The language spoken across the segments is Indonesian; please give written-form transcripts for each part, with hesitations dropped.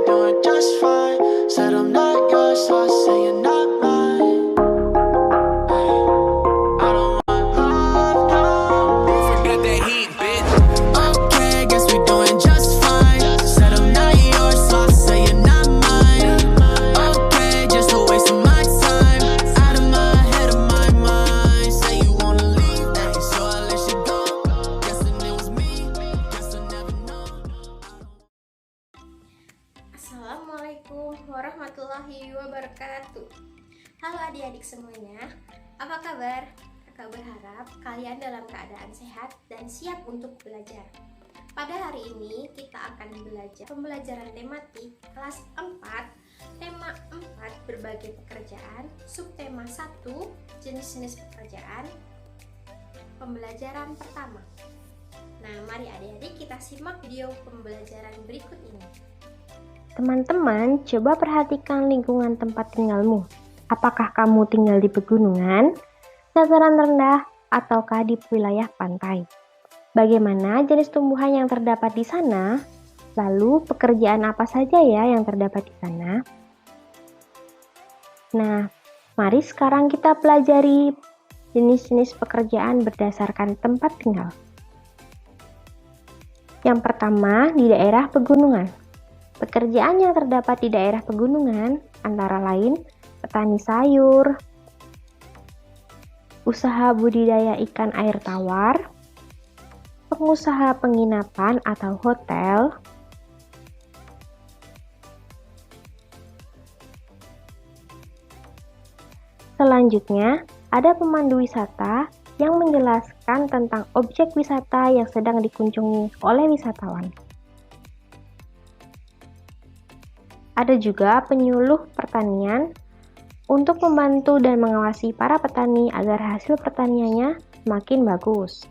doing just fine. Said I'm not yours, so I say you're not mine. I don't want love, no. Forget that heat, bitch. Okay, guess we doing just fine. Said I'm not yours, so I say you're not mine. Okay, just a waste of my time. Out of my head, of my mind. Say you wanna leave, so I let you go. Guessing it was me, guess I never know. Assalamualaikum warahmatullahi wabarakatuh. Halo adik-adik semuanya, apa kabar? Kakak berharap kalian dalam keadaan sehat dan siap untuk belajar. Pada hari ini kita akan belajar pembelajaran tematik kelas 4, tema 4 berbagai pekerjaan, subtema 1 jenis-jenis pekerjaan, pembelajaran pertama. Nah, mari adik-adik kita simak video pembelajaran berikut ini. Teman-teman, coba perhatikan lingkungan tempat tinggalmu. Apakah kamu tinggal di pegunungan, dataran rendah, ataukah di wilayah pantai? Bagaimana jenis tumbuhan yang terdapat di sana? Lalu, pekerjaan apa saja ya yang terdapat di sana? Nah, mari sekarang kita pelajari jenis-jenis pekerjaan berdasarkan tempat tinggal. Yang pertama, di daerah pegunungan. Pekerjaan yang terdapat di daerah pegunungan antara lain petani sayur, usaha budidaya ikan air tawar, pengusaha penginapan atau hotel, selanjutnya ada pemandu wisata yang menjelaskan tentang objek wisata yang sedang dikunjungi oleh wisatawan. Ada juga penyuluh pertanian untuk membantu dan mengawasi para petani agar hasil pertaniannya semakin bagus.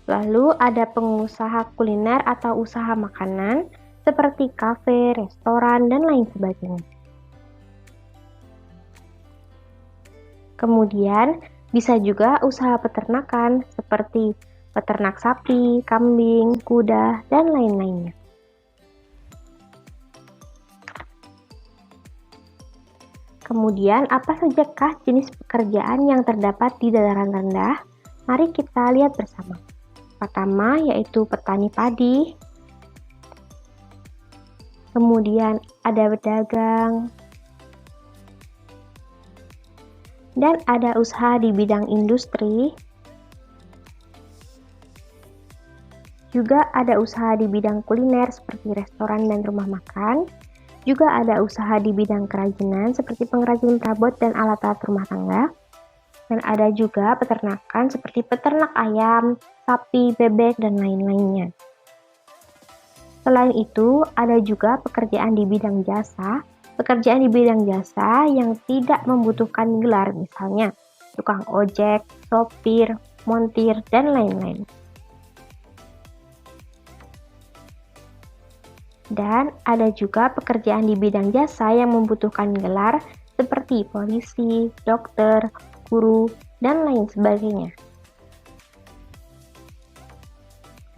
Lalu ada pengusaha kuliner atau usaha makanan seperti kafe, restoran, dan lain sebagainya. Kemudian bisa juga usaha peternakan seperti peternak sapi, kambing, kuda, dan lain-lainnya. Kemudian, apa sajakah jenis pekerjaan yang terdapat di dataran rendah? Mari kita lihat bersama. Pertama, yaitu petani padi. Kemudian, ada pedagang. Dan ada usaha di bidang industri. Juga ada usaha di bidang kuliner seperti restoran dan rumah makan. Juga ada usaha di bidang kerajinan seperti pengrajin perabot dan alat-alat rumah tangga. Dan ada juga peternakan seperti peternak ayam, sapi, bebek, dan lain-lainnya. Selain itu, ada juga pekerjaan di bidang jasa. Pekerjaan di bidang jasa yang tidak membutuhkan gelar, misalnya tukang ojek, sopir, montir, dan lain-lain. Dan ada juga pekerjaan di bidang jasa yang membutuhkan gelar seperti polisi, dokter, guru, dan lain sebagainya.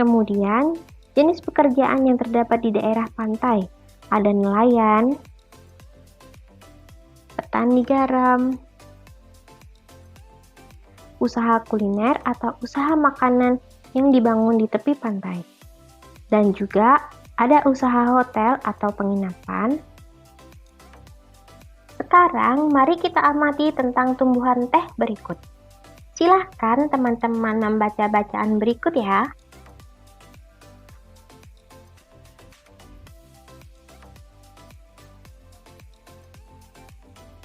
Kemudian, jenis pekerjaan yang terdapat di daerah pantai ada nelayan, petani garam, usaha kuliner atau usaha makanan yang dibangun di tepi pantai, dan juga ada usaha hotel atau penginapan. Sekarang, mari kita amati tentang tumbuhan teh berikut. Silahkan teman-teman membaca bacaan berikut ya.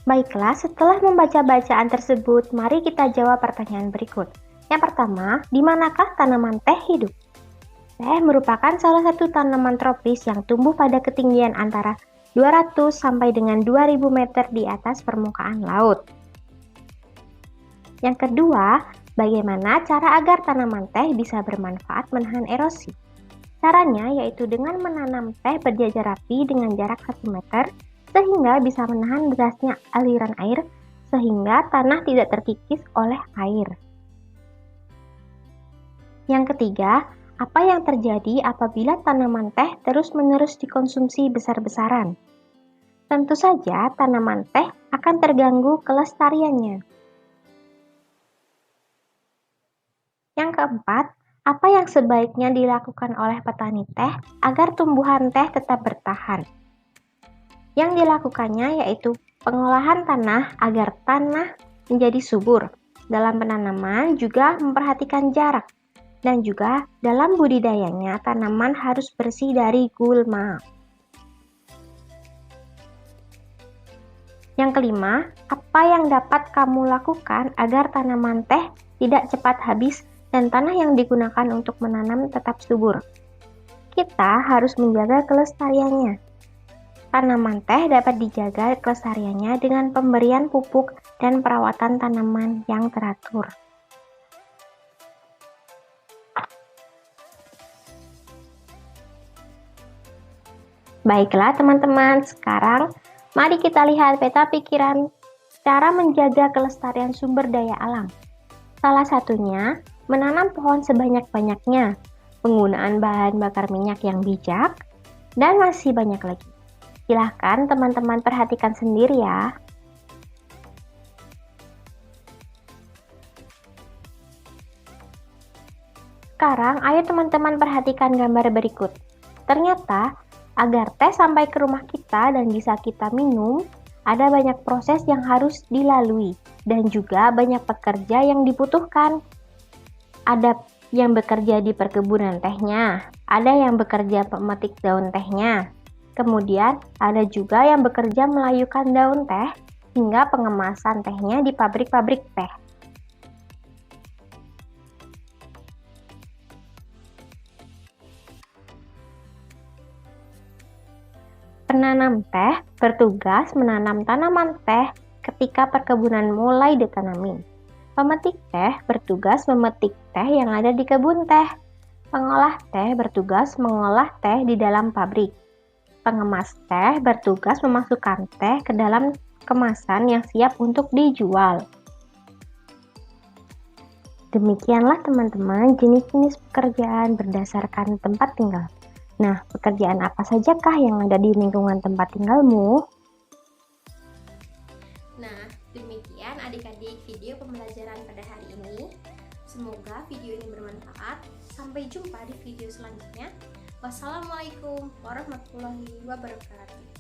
Baiklah, setelah membaca bacaan tersebut, mari kita jawab pertanyaan berikut. Yang pertama, di manakah tanaman teh hidup? Teh merupakan salah satu tanaman tropis yang tumbuh pada ketinggian antara 200 sampai dengan 2000 meter di atas permukaan laut. Yang kedua, bagaimana cara agar tanaman teh bisa bermanfaat menahan erosi? Caranya yaitu dengan menanam teh berjajar rapi dengan jarak 1 meter sehingga bisa menahan derasnya aliran air sehingga tanah tidak terkikis oleh air. Yang ketiga, apa yang terjadi apabila tanaman teh terus-menerus dikonsumsi besar-besaran? Tentu saja tanaman teh akan terganggu kelestariannya. Yang keempat, apa yang sebaiknya dilakukan oleh petani teh agar tumbuhan teh tetap bertahan? Yang dilakukannya yaitu pengolahan tanah agar tanah menjadi subur. Dalam penanaman juga memperhatikan jarak, dan juga dalam budidayanya tanaman harus bersih dari gulma. Yang kelima, apa yang dapat kamu lakukan agar tanaman teh tidak cepat habis dan tanah yang digunakan untuk menanam tetap subur? Kita harus menjaga kelestariannya. Tanaman teh dapat dijaga kelestariannya dengan pemberian pupuk dan perawatan tanaman yang teratur. Baiklah teman-teman, sekarang mari kita lihat peta pikiran cara menjaga kelestarian sumber daya alam. Salah satunya, menanam pohon sebanyak-banyaknya, penggunaan bahan bakar minyak yang bijak, dan masih banyak lagi. Silahkan teman-teman perhatikan sendiri ya. Sekarang ayo teman-teman perhatikan gambar berikut. Ternyata agar teh sampai ke rumah kita dan bisa kita minum, ada banyak proses yang harus dilalui dan juga banyak pekerja yang dibutuhkan. Ada yang bekerja di perkebunan tehnya, ada yang bekerja pemetik daun tehnya. Kemudian ada juga yang bekerja melayukan daun teh hingga pengemasan tehnya di pabrik-pabrik teh. Penanam teh bertugas menanam tanaman teh ketika perkebunan mulai ditanami. Pemetik teh bertugas memetik teh yang ada di kebun teh. Pengolah teh bertugas mengolah teh di dalam pabrik. Pengemas teh bertugas memasukkan teh ke dalam kemasan yang siap untuk dijual. Demikianlah teman-teman jenis-jenis pekerjaan berdasarkan tempat tinggal. Nah, pekerjaan apa sajakah yang ada di lingkungan tempat tinggalmu? Nah, demikian adik-adik video pembelajaran pada hari ini. Semoga video ini bermanfaat. Sampai jumpa di video selanjutnya. Wassalamualaikum warahmatullahi wabarakatuh.